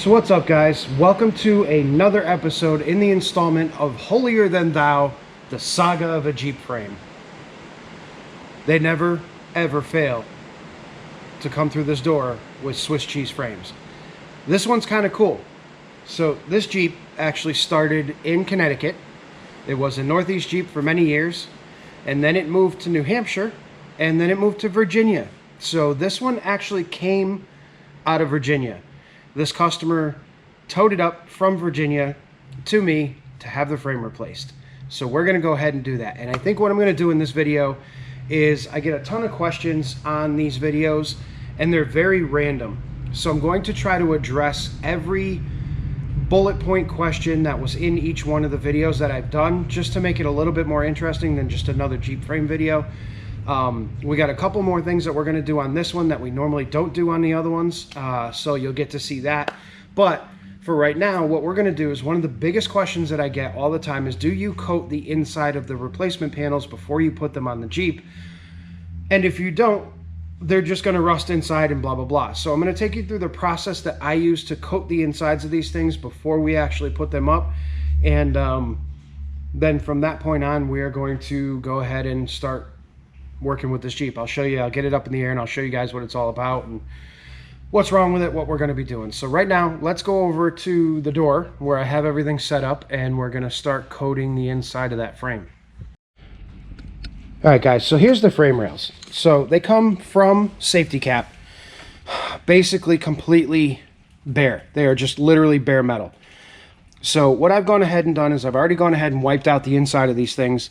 So what's up, guys? Welcome to another episode in the installment of Holier Than Thou, the saga of a Jeep frame. They never, ever fail to come through this door with Swiss cheese frames. This one's kind of cool. So this Jeep actually started in Connecticut. It was a Northeast Jeep for many years, and then it moved to New Hampshire, and then it moved to Virginia. So this one actually came out of Virginia. This customer towed it up from Virginia to me to have the frame replaced. So we're gonna go ahead and do that. And I think what I'm gonna do in this video is I get a ton of questions on these videos and they're very random. So I'm going to try to address every bullet point question that was in each one of the videos that I've done, just to make it a little bit more interesting than just another Jeep frame video. We got a couple more things that we're going to do on this one that we normally don't do on the other ones, so you'll get to see that. But for right now, what we're going to do is, one of the biggest questions that I get all the time is, do you coat the inside of the replacement panels before you put them on the Jeep? And if you don't, they're just going to rust inside and blah blah blah. So I'm going to take you through the process that I use to coat the insides of these things before we actually put them up, and then from that point on, we are going to go ahead and start working with this Jeep. I'll show you, I'll get it up in the air and I'll show you guys what it's all about and what's wrong with it, what we're going to be doing. So right now, let's go over to the door where I have everything set up and we're going to start coating the inside of that frame. All right, guys, so here's the frame rails. So they come from Safety Cap, basically completely bare. They are just literally bare metal. So what I've gone ahead and done is I've already gone ahead and wiped out the inside of these things,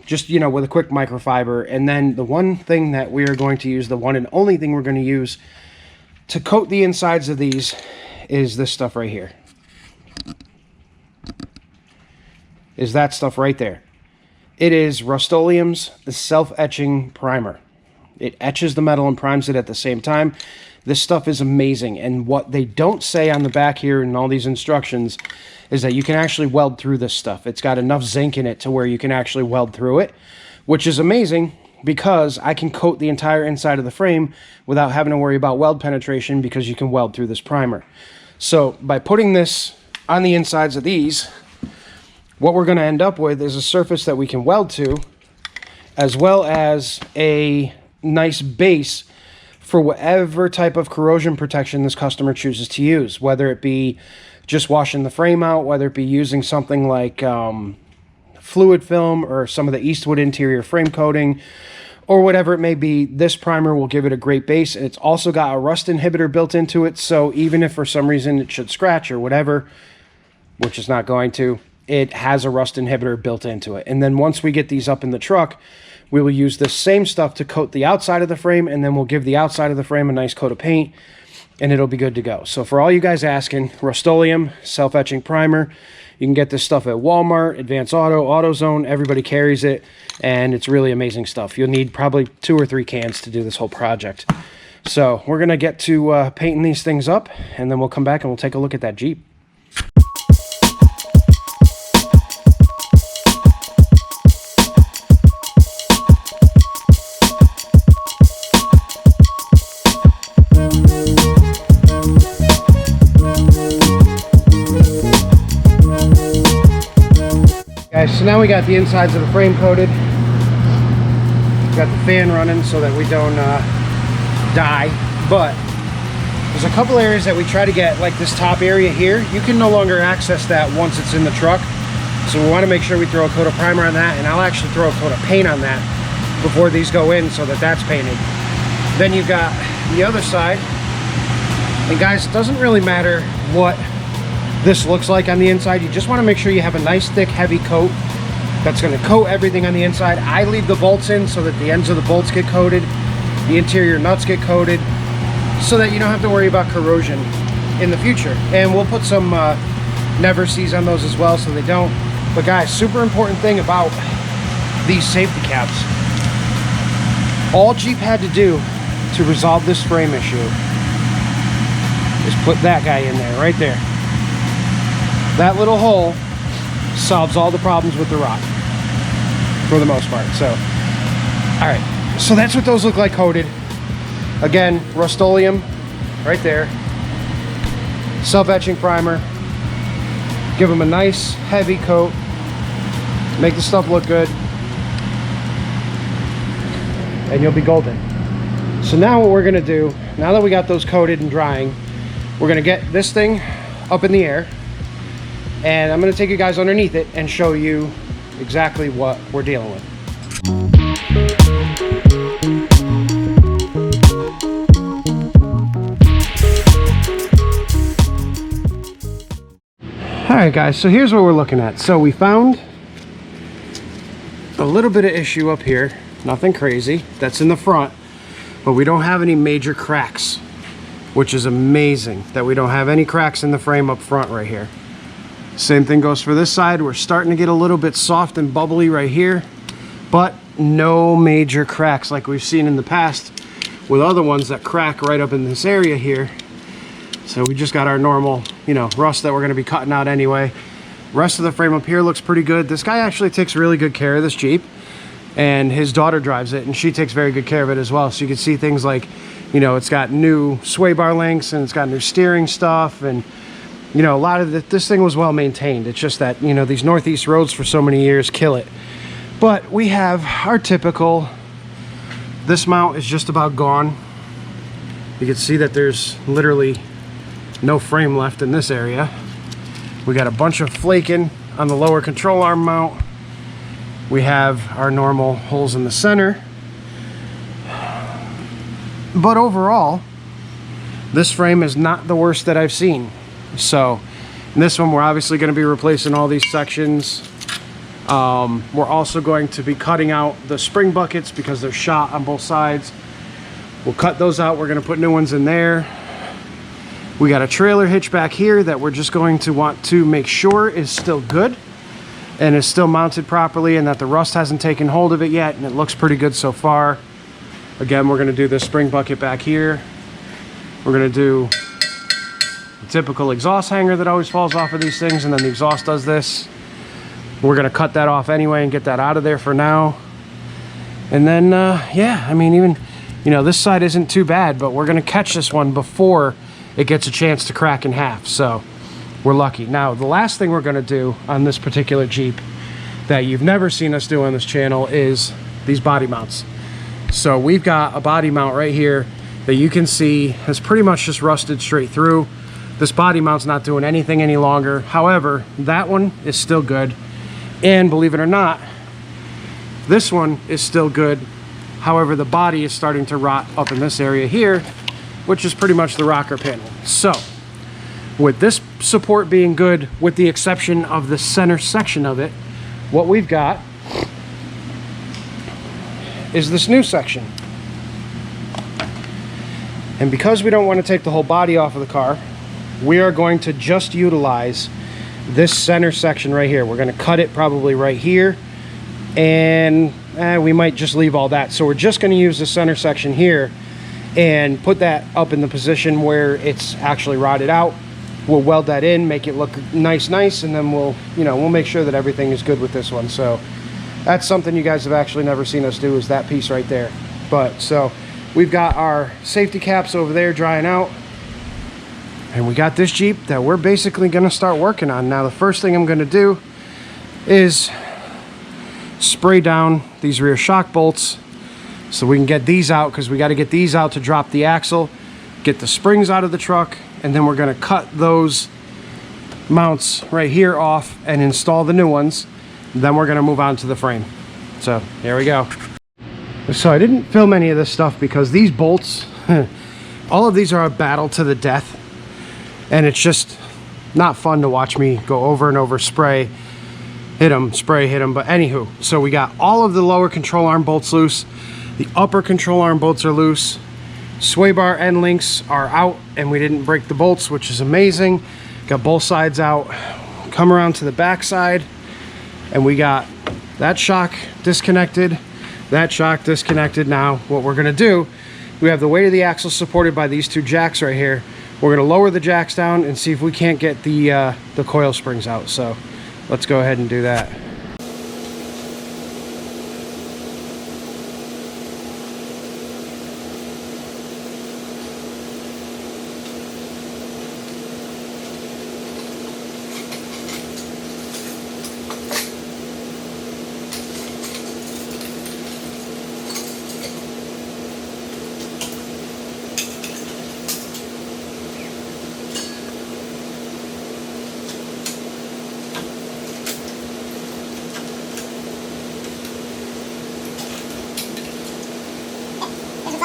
just, you know, with a quick microfiber. And then the one thing that we are going to use, the one and only thing we're going to use to coat the insides of these, is this stuff right here. Is that stuff right there. It is Rust-Oleum's self-etching primer. It etches the metal and primes it at the same time. This stuff is amazing, and what they don't say on the back here in all these instructions is that you can actually weld through this stuff. It's got enough zinc in it to where you can actually weld through it, which is amazing because I can coat the entire inside of the frame without having to worry about weld penetration, because you can weld through this primer. So by putting this on the insides of these, what we're going to end up with is a surface that we can weld to, as well as a nice base for whatever type of corrosion protection this customer chooses to use, whether it be just washing the frame out, whether it be using something like fluid film or some of the Eastwood interior frame coating, or whatever it may be. This primer will give it a great base. It's also got a rust inhibitor built into it, so even if for some reason it should scratch or whatever, which is not going to, it has a rust inhibitor built into it. And then once we get these up in the truck, we will use the same stuff to coat the outside of the frame, and then we'll give the outside of the frame a nice coat of paint, and it'll be good to go. So for all you guys asking, Rust-Oleum self-etching primer. You can get this stuff at Walmart, Advance Auto, AutoZone. Everybody carries it, and it's really amazing stuff. You'll need probably 2 or 3 cans to do this whole project. So we're going to get to painting these things up, and then we'll come back and we'll take a look at that Jeep. So now we got the insides of the frame coated. Got the fan running so that we don't die. But there's a couple areas that we try to get, like this top area here. You can no longer access that once it's in the truck. So we want to make sure we throw a coat of primer on that, and I'll actually throw a coat of paint on that before these go in so that that's painted. Then you've got the other side. And guys, it doesn't really matter what this looks like on the inside. You just want to make sure you have a nice thick heavy coat that's going to coat everything on the inside. I leave the bolts in so that the ends of the bolts get coated, the interior nuts get coated, so that you don't have to worry about corrosion in the future. And we'll put some never sees on those as well so they don't. But guys, super important thing about these safety caps, all Jeep had to do to resolve this frame issue is put that guy in there, right there. That little hole solves all the problems with the rot for the most part. So, all right, so that's what those look like coated. Again, Rust-Oleum right there. self-etching primer, give them a nice heavy coat, make the stuff look good, and you'll be golden. So now what we're gonna do, now that we got those coated and drying, we're gonna get this thing up in the air, and I'm gonna take you guys underneath it and show you exactly what we're dealing with. Alright guys, so here's what we're looking at. So we found a little bit of issue up here, nothing crazy, that's in the front, but we don't have any major cracks, which is amazing that we don't have any cracks in the frame up front right here. Same thing goes for this side. We're starting to get a little bit soft and bubbly right here, but no major cracks like we've seen in the past with other ones that crack right up in this area here. So we just got our normal, you know, rust that we're going to be cutting out anyway. Rest of the frame up here looks pretty good. This guy actually takes really good care of this Jeep, and his daughter drives it, and she takes very good care of it as well. So you can see things like, you know, it's got new sway bar links, and it's got new steering stuff, and you know, a lot of this thing was well maintained. It's just that, you know, these Northeast roads for so many years kill it. But we have our typical, this mount is just about gone. You can see that there's literally no frame left in this area. We got a bunch of flaking on the lower control arm mount. We have our normal holes in the center. But overall, this frame is not the worst that I've seen. So in this one, we're obviously going to be replacing all these sections. We're also going to be cutting out the spring buckets because they're shot on both sides. We'll cut those out. We're going to put new ones in there. We got a trailer hitch back here that we're just going to want to make sure is still good and is still mounted properly, and that the rust hasn't taken hold of it yet, and it looks pretty good so far. Again, we're going to do this spring bucket back here. We're going to do the typical exhaust hanger that always falls off of these things, and then the exhaust does this. We're going to cut that off anyway and get that out of there for now. And then, yeah, I mean, even, you know, this side isn't too bad, but we're going to catch this one before it gets a chance to crack in half. So we're lucky. Now, the last thing we're going to do on this particular Jeep that you've never seen us do on this channel is these body mounts. So we've got a body mount right here that you can see has pretty much just rusted straight through. This body mount's not doing anything any longer. However, that one is still good. And believe it or not, this one is still good. However, the body is starting to rot up in this area here, which is pretty much the rocker panel. So with this support being good, with the exception of the center section of it, what we've got is this new section. And because we don't want to take the whole body off of the car, we are going to just utilize this center section right here. We're going to cut it probably right here, and we might just leave all that. So we're just going to use the center section here and put that up in the position where it's actually rotted out. We'll weld that in, make it look nice, and then we'll make sure that everything is good with this one. So that's something you guys have actually never seen us do, is that piece right there. But so we've got our safety caps over there drying out, and we got this Jeep that we're basically going to start working on. Now, the first thing I'm going to do is spray down these rear shock bolts so we can get these out, because we got to get these out to drop the axle, get the springs out of the truck, and then we're going to cut those mounts right here off and install the new ones. Then we're going to move on to the frame. So here we go. So I didn't film any of this stuff because these bolts, all of these are a battle to the death, and it's just not fun to watch me go over and over, spray, hit them, spray, hit them. But anywho, so we got all of the lower control arm bolts loose. The upper control arm bolts are loose. Sway bar end links are out, and we didn't break the bolts, which is amazing. Got both sides out. Come around to the back side, and we got that shock disconnected, that shock disconnected. Now what we're going to do, we have the weight of the axle supported by these two jacks right here. We're going to lower the jacks down and see if we can't get the coil springs out. So let's go ahead and do that.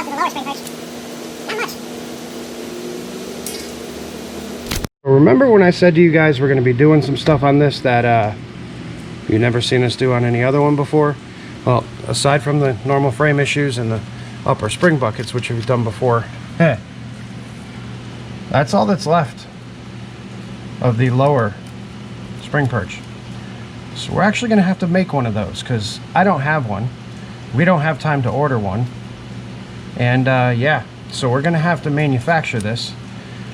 left of the lower spring perch. Not much. Remember when I said to you guys we're going to be doing some stuff on this that you've never seen us do on any other one before? Well, aside from the normal frame issues and the upper spring buckets, which we've done before, that's all that's left of the lower spring perch. So we're actually going to have to make one of those because I don't have one. We don't have time to order one. And yeah, so we're going to have to manufacture this,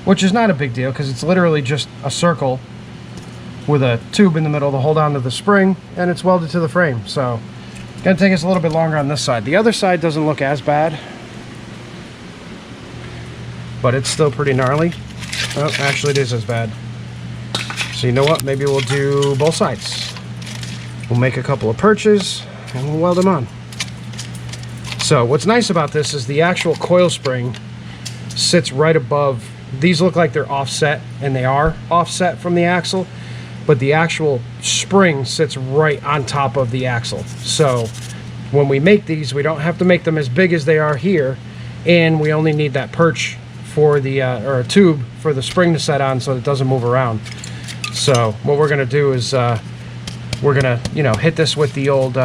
which is not a big deal because it's literally just a circle with a tube in the middle to hold on to the spring, and it's welded to the frame. So it's going to take us a little bit longer on this side. The other side doesn't look as bad, but it's still pretty gnarly. Oh, actually it is as bad. So you know what? Maybe we'll do both sides. We'll make a couple of perches and we'll weld them on. So what's nice about this is the actual coil spring sits right above. These look like they're offset, and they are offset from the axle, but the actual spring sits right on top of the axle. So when we make these, we don't have to make them as big as they are here, and we only need that perch for the or a tube for the spring to set on so it doesn't move around. So what we're gonna do is we're gonna, you know, hit this with the old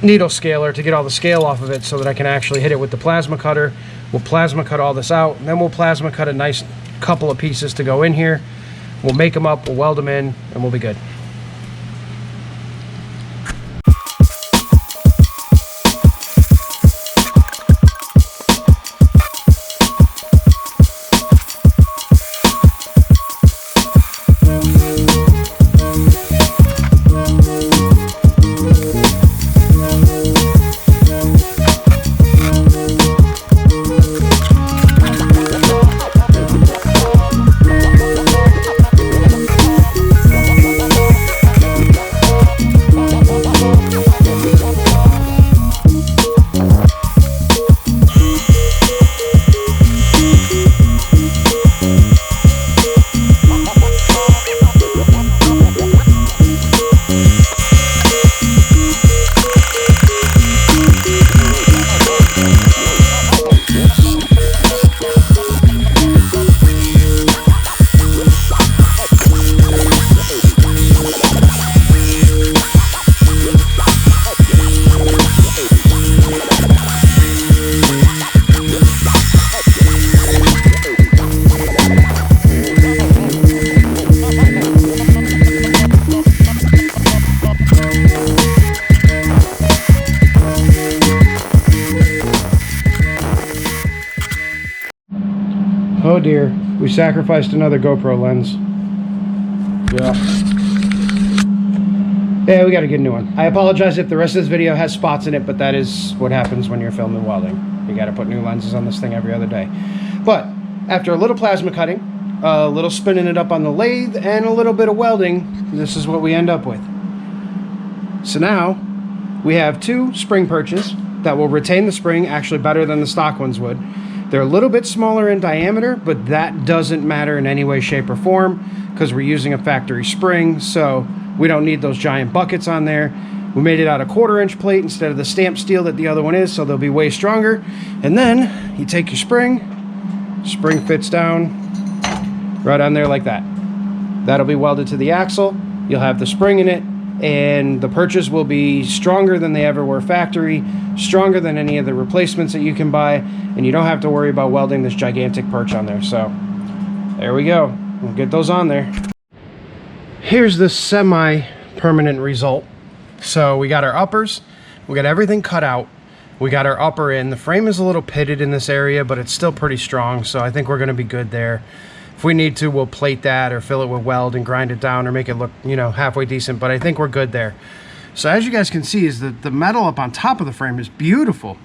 needle scaler to get all the scale off of it so that I can actually hit it with the plasma cutter. We'll plasma cut all this out, and then we'll plasma cut a nice couple of pieces to go in here. We'll make them up, we'll weld them in, and we'll be good. Oh dear, we sacrificed another GoPro lens. Yeah, we gotta get a new one. I apologize if the rest of this video has spots in it, but that is what happens when you're filming welding. You gotta put new lenses on this thing every other day. But after a little plasma cutting, a little spinning it up on the lathe, and a little bit of welding, this is what we end up with. So now we have two spring perches that will retain the spring actually better than the stock ones would. They're a little bit smaller in diameter, but that doesn't matter in any way, shape, or form because we're using a factory spring, so we don't need those giant buckets on there. We made it out of 1/4-inch plate instead of the stamped steel that the other one is, so they'll be way stronger. And then you take your spring fits down right on there like that. That'll be welded to the axle. You'll have the spring in it, and the perches will be stronger than they ever were factory, stronger than any of the replacements that you can buy, and you don't have to worry about welding this gigantic perch on there. So there we go. We'll get those on there. Here's the semi-permanent result. So we got our uppers, we got everything cut out, we got our upper in. The frame is a little pitted in this area, but it's still pretty strong, so I think we're gonna be good there. If we need to, we'll plate that or fill it with weld and grind it down or make it look, you know, halfway decent, but I think we're good there. So as you guys can see, is that the metal up on top of the frame is beautiful,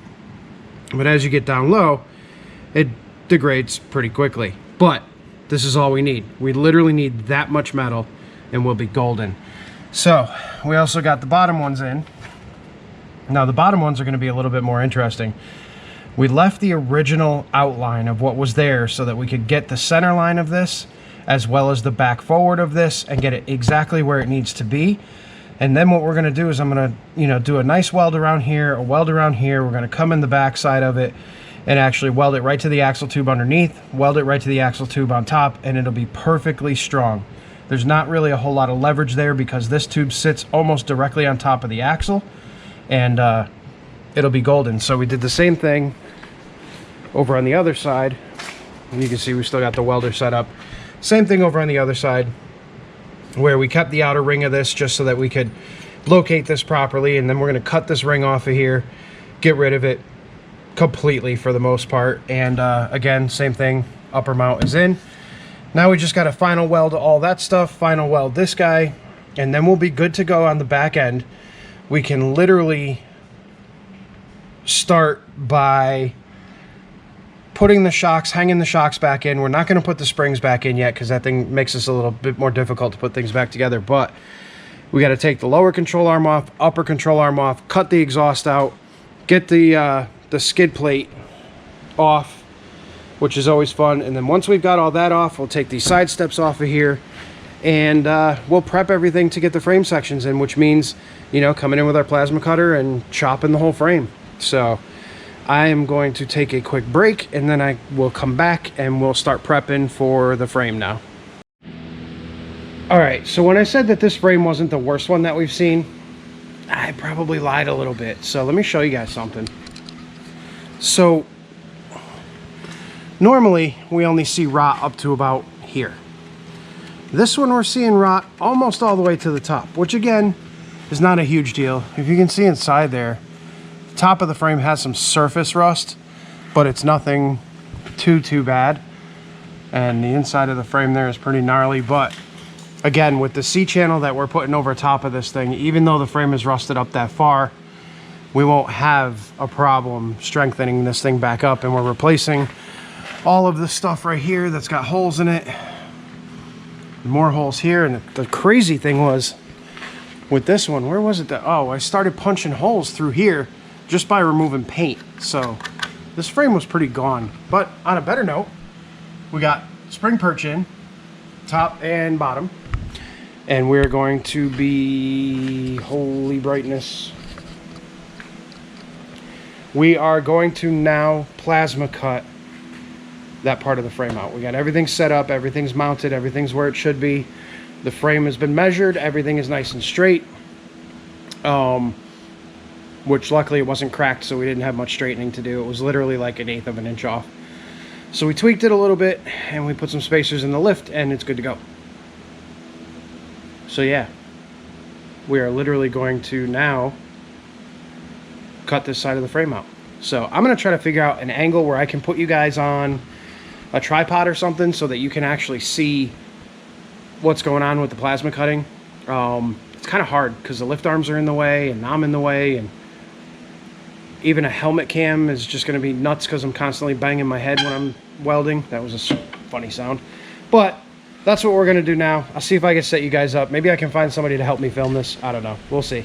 but as you get down low, it degrades pretty quickly. But this is all we need. We literally need that much metal and we'll be golden. So we also got the bottom ones in. Now the bottom ones are going to be a little bit more interesting. We left the original outline of what was there so that we could get the center line of this as well as the back forward of this and get it exactly where it needs to be. And then what we're going to do is I'm going to, do a nice weld around here, a weld around here. We're going to come in the back side of it and actually weld it right to the axle tube underneath, weld it right to the axle tube on top, and it'll be perfectly strong. There's not really a whole lot of leverage there because this tube sits almost directly on top of the axle, and it'll be golden. So we did the same thing over on the other side. And you can see we still got the welder set up. Same thing over on the other side, where we kept the outer ring of this just so that we could locate this properly, and then we're going to cut this ring off of here, get rid of it completely for the most part. And again, same thing, upper mount is in. Now we just got to final weld all that stuff, final weld this guy, and then we'll be good to go on the back end. We can literally start by putting the shocks, hanging the shocks back in. We're not going to put the springs back in yet because that thing makes us a little bit more difficult to put things back together. But we got to take the lower control arm off, upper control arm off, cut the exhaust out, get the skid plate off, which is always fun. And then once we've got all that off, we'll take these side steps off of here, and we'll prep everything to get the frame sections in, which means, coming in with our plasma cutter and chopping the whole frame. So I am going to take a quick break, and then I will come back and we'll start prepping for the frame now. All right, so when I said that this frame wasn't the worst one that we've seen, I probably lied a little bit. So let me show you guys something. So normally we only see rot up to about here. This one we're seeing rot almost all the way to the top, which again is not a huge deal. If you can see inside there, top of the frame has some surface rust, but it's nothing too bad. And the inside of the frame there is pretty gnarly. But again, with the C-channel that we're putting over top of this thing, even though the frame is rusted up that far, we won't have a problem strengthening this thing back up. And we're replacing all of this stuff right here that's got holes in it, more holes here. And the crazy thing was with this one, where was it that, oh, I started punching holes through here just by removing paint. So this frame was pretty gone. But on a better note, we got spring perch in, top and bottom. And we're going to be, holy brightness, we are going to now plasma cut that part of the frame out. We got everything set up, everything's mounted, everything's where it should be. The frame has been measured, everything is nice and straight. Which luckily it wasn't cracked, so we didn't have much straightening to do. It was literally like 1/8 of an inch off. So we tweaked it a little bit, and we put some spacers in the lift, and it's good to go. So yeah, we are literally going to now cut this side of the frame out. So I'm going to try to figure out an angle where I can put you guys on a tripod or something so that you can actually see what's going on with the plasma cutting. It's kind of hard because the lift arms are in the way and I'm in the way, and even a helmet cam is just going to be nuts because I'm constantly banging my head when I'm welding. That was a funny sound. But that's what we're going to do now. I'll see if I can set you guys up. Maybe I can find somebody to help me film this. I don't know. We'll see.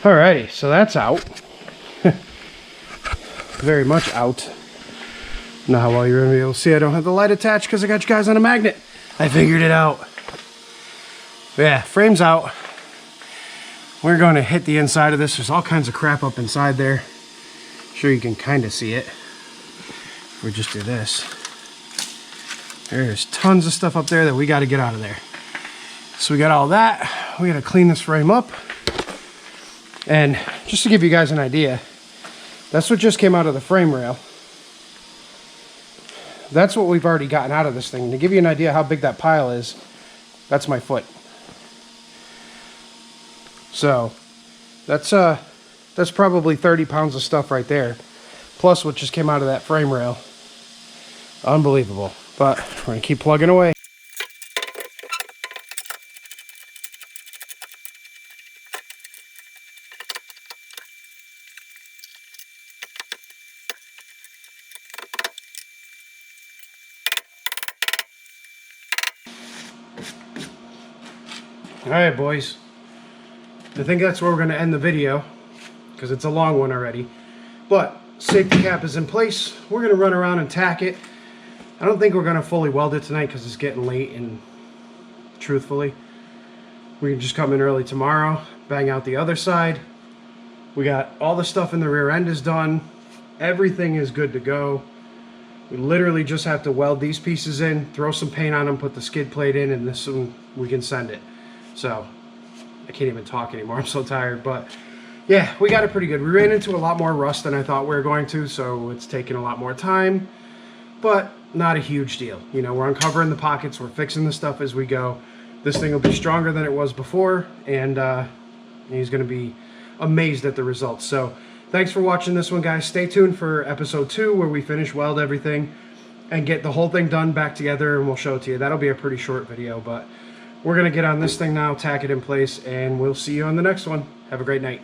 Alrighty, so that's out. Very much out. Now how well you're gonna be able to see, I don't have the light attached because I got you guys on a magnet. I figured it out. But yeah, frame's out. We're going to hit the inside of this. There's all kinds of crap up inside there. Sure you can kind of see it. If we just do this. There's tons of stuff up there that we got to get out of there. So we got all that. We got to clean this frame up. And just to give you guys an idea, that's what just came out of the frame rail. That's what we've already gotten out of this thing. To give you an idea how big that pile is, that's my foot. So that's probably 30 pounds of stuff right there, plus what just came out of that frame rail. Unbelievable. But we're gonna keep plugging away. All right, boys. I think that's where we're going to end the video because it's a long one already. But safety cap is in place. We're going to run around and tack it. I don't think we're going to fully weld it tonight because it's getting late, and truthfully, we can just come in early tomorrow, bang out the other side. We got all the stuff in the rear end is done. Everything is good to go. We literally just have to weld these pieces in, throw some paint on them, put the skid plate in, and this one we can send it. So I can't even talk anymore, I'm so tired. But yeah, we got it pretty good. We ran into a lot more rust than I thought we were going to, so it's taking a lot more time, but not a huge deal. You know, we're uncovering the pockets, we're fixing the stuff as we go. This thing will be stronger than it was before, and he's going to be amazed at the results. So thanks for watching this one, guys. Stay tuned for episode 2 where we finish weld everything and get the whole thing done back together, and we'll show it to you. That'll be a pretty short video, but we're going to get on this thing now, tack it in place, and we'll see you on the next one. Have a great night.